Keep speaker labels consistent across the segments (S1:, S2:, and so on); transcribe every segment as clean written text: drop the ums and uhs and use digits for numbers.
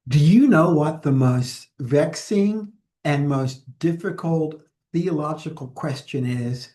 S1: Do you know what the most vexing and most difficult theological question is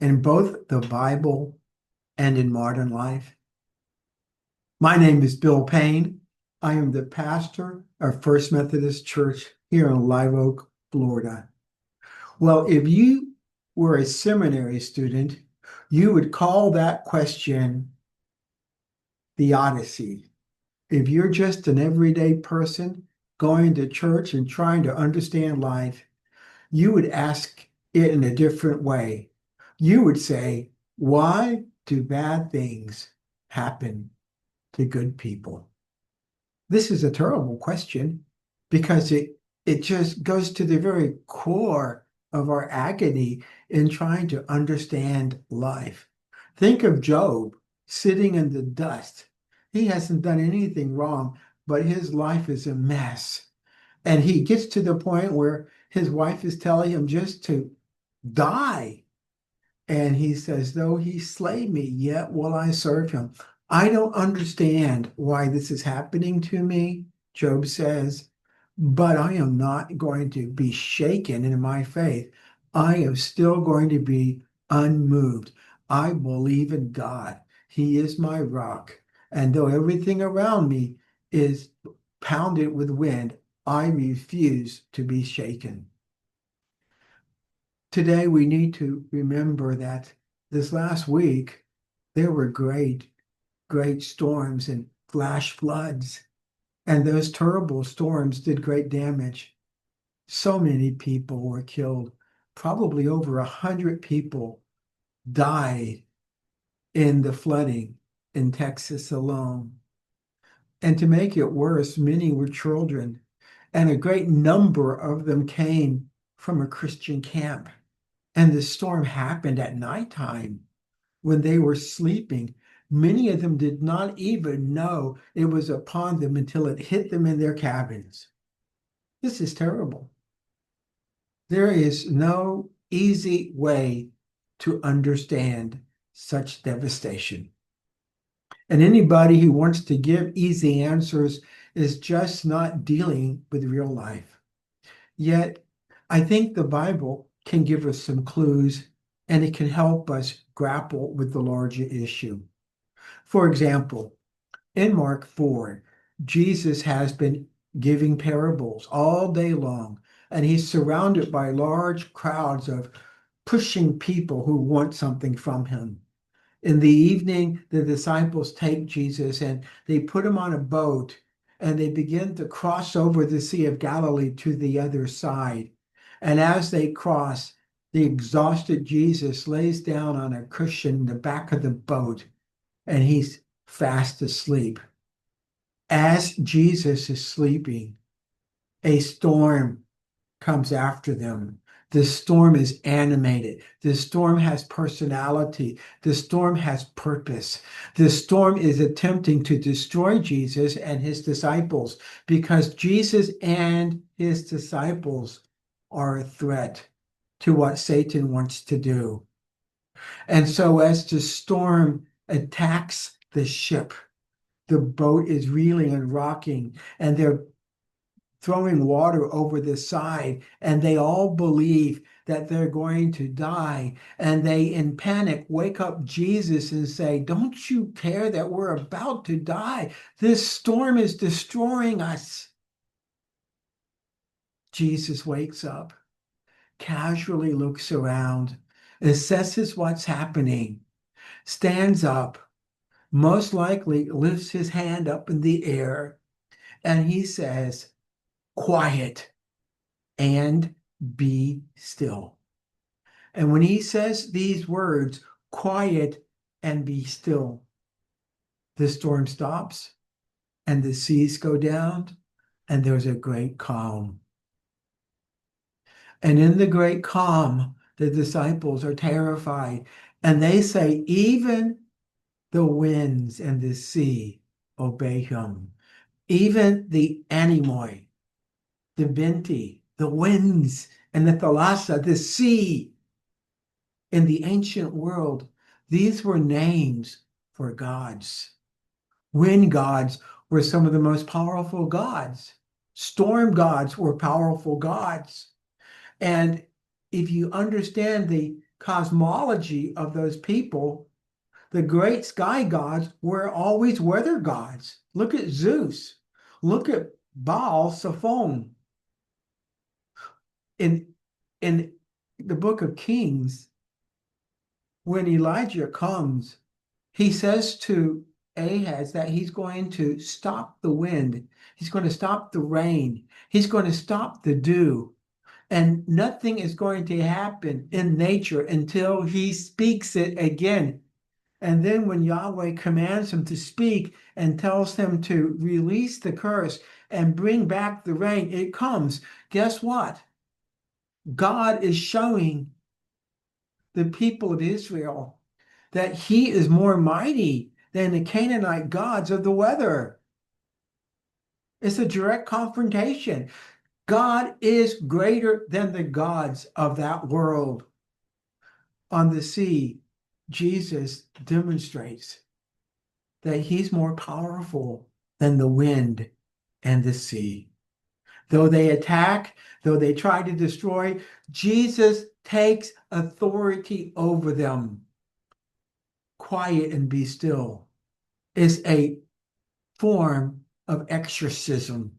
S1: in both the Bible and in modern life? My name is Bill Payne. I am the pastor of First Methodist Church here in Live Oak, Florida. Well, if you were a seminary student, you would call that question theodicy. If you're just an everyday person going to church and trying to understand life, you would ask it in a different way. You would say, why do bad things happen to good people? This is a terrible question because it just goes to the very core of our agony in trying to understand life. Think of Job sitting in the dust. He hasn't done anything wrong, but his life is a mess. And he gets to the point where his wife is telling him just to die. And he says, though he slay me, yet will I serve him. I don't understand why this is happening to me, Job says, but I am not going to be shaken in my faith. I am still going to be unmoved. I believe in God. He is my rock. And though everything around me is pounded with wind, I refuse to be shaken. Today, we need to remember that this last week, there were great storms and flash floods, and those terrible storms did great damage. So many people were killed. Probably over 100 people died in the flooding in Texas alone. And to make it worse, many were children, and a great number of them came from a Christian camp. And the storm happened at nighttime when they were sleeping. Many of them did not even know it was upon them until it hit them in their cabins. This is terrible. There is no easy way to understand such devastation. And anybody who wants to give easy answers is just not dealing with real life. Yet, I think the Bible can give us some clues and it can help us grapple with the larger issue. For example, in Mark 4, Jesus has been giving parables all day long, and he's surrounded by large crowds of pushing people who want something from him. In the evening, the disciples take Jesus and they put him on a boat and they begin to cross over the Sea of Galilee to the other side. And as they cross, the exhausted Jesus lays down on a cushion in the back of the boat and he's fast asleep. As Jesus is sleeping, a storm comes after them. The storm is animated. The storm has personality. The storm has purpose. The storm is attempting to destroy Jesus and his disciples because Jesus and his disciples are a threat to what Satan wants to do. And so, as the storm attacks the ship, the boat is reeling and rocking, and they're throwing water over the side, and they all believe that they're going to die. And they, in panic, wake up Jesus and say, don't you care that we're about to die? This storm is destroying us. Jesus wakes up, casually looks around, assesses what's happening, stands up, most likely lifts his hand up in the air, and he says, quiet and be still. And when he says these words, quiet and be still, the storm stops and the seas go down and there's a great calm. And in the great calm, the disciples are terrified and they say, even the winds and the sea obey him. Even the anemoi, the venti, the winds, and the thalassa, the sea. In the ancient world, these were names for gods. Wind gods were some of the most powerful gods. Storm gods were powerful gods. And if you understand the cosmology of those people, the great sky gods were always weather gods. Look at Zeus. Look at Baal Zephon. In, in the book of Kings, when Elijah comes, he says to Ahaz that he's going to stop the wind. He's going to stop the rain. He's going to stop the dew. And nothing is going to happen in nature until he speaks it again. And then when Yahweh commands him to speak and tells him to release the curse and bring back the rain, it comes. Guess what? God is showing the people of Israel that he is more mighty than the Canaanite gods of the weather. It's a direct confrontation. God is greater than the gods of that world. On the sea, Jesus demonstrates that he's more powerful than the wind and the sea. Though they attack, though they try to destroy, Jesus takes authority over them. Quiet and be still is a form of exorcism.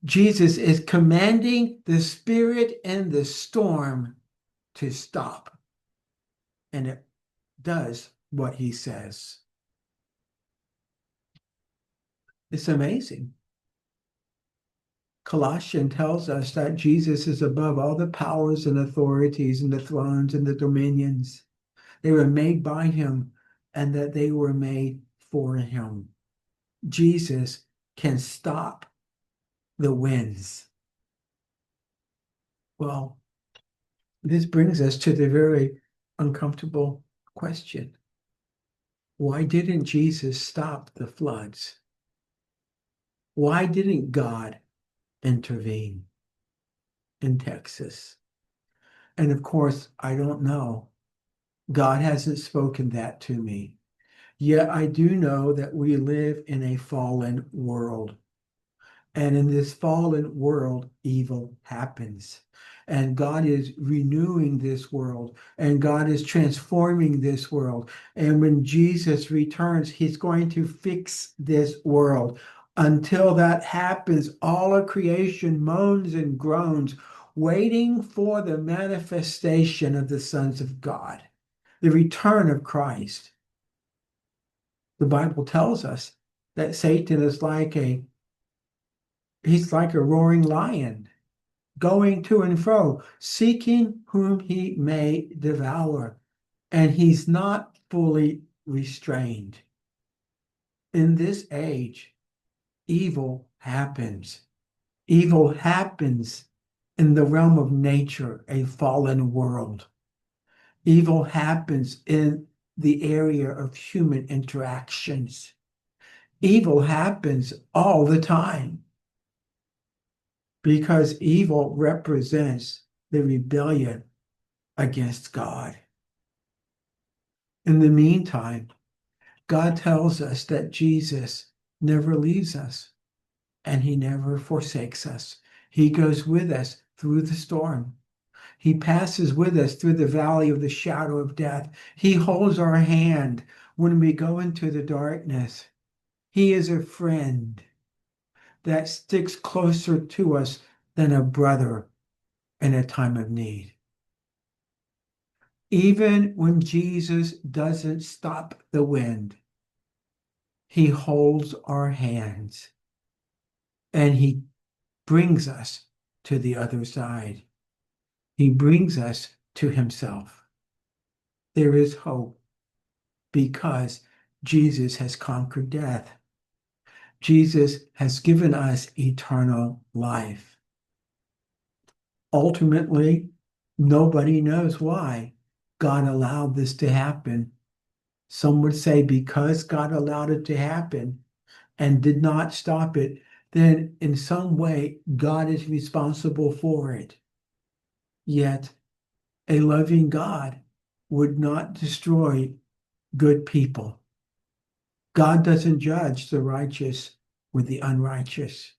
S1: Jesus is commanding the spirit and the storm to stop. And it does what he says. It's amazing. Colossians tells us that Jesus is above all the powers and authorities and the thrones and the dominions. They were made by him and that they were made for him. Jesus can stop the winds. Well, this brings us to the very uncomfortable question. Why didn't Jesus stop the floods? Why didn't God intervene in Texas? And of course, I don't know. God hasn't spoken that to me. Yet I do know that we live in a fallen world. And in this fallen world, evil happens. And God is renewing this world, and God is transforming this world. And when Jesus returns, he's going to fix this world. Until that happens, all of creation moans and groans, waiting for the manifestation of the sons of God, the return of Christ. The Bible tells us that Satan is he's like a roaring lion, going to and fro, seeking whom he may devour, and he's not fully restrained. In this age, evil happens. Evil happens in the realm of nature, a fallen world. Evil happens in the area of human interactions. Evil happens all the time because evil represents the rebellion against God. In the meantime, God tells us that Jesus never leaves us and he never forsakes us. He goes with us through the storm. He passes with us through the valley of the shadow of death. He holds our hand when we go into the darkness. He is a friend that sticks closer to us than a brother in a time of need. Even when Jesus doesn't stop the wind, he holds our hands and he brings us to the other side. He brings us to himself. There is hope because Jesus has conquered death. Jesus has given us eternal life. Ultimately, nobody knows why God allowed this to happen. Some would say because God allowed it to happen and did not stop it, then in some way God is responsible for it. Yet a loving God would not destroy good people. God doesn't judge the righteous with the unrighteous.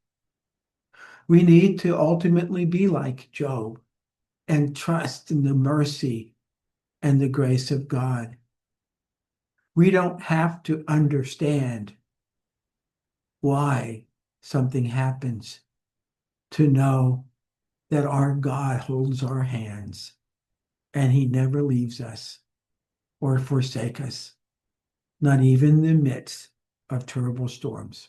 S1: We need to ultimately be like Job and trust in the mercy and the grace of God. We don't have to understand why something happens to know that our God holds our hands and he never leaves us or forsake us, not even in the midst of terrible storms.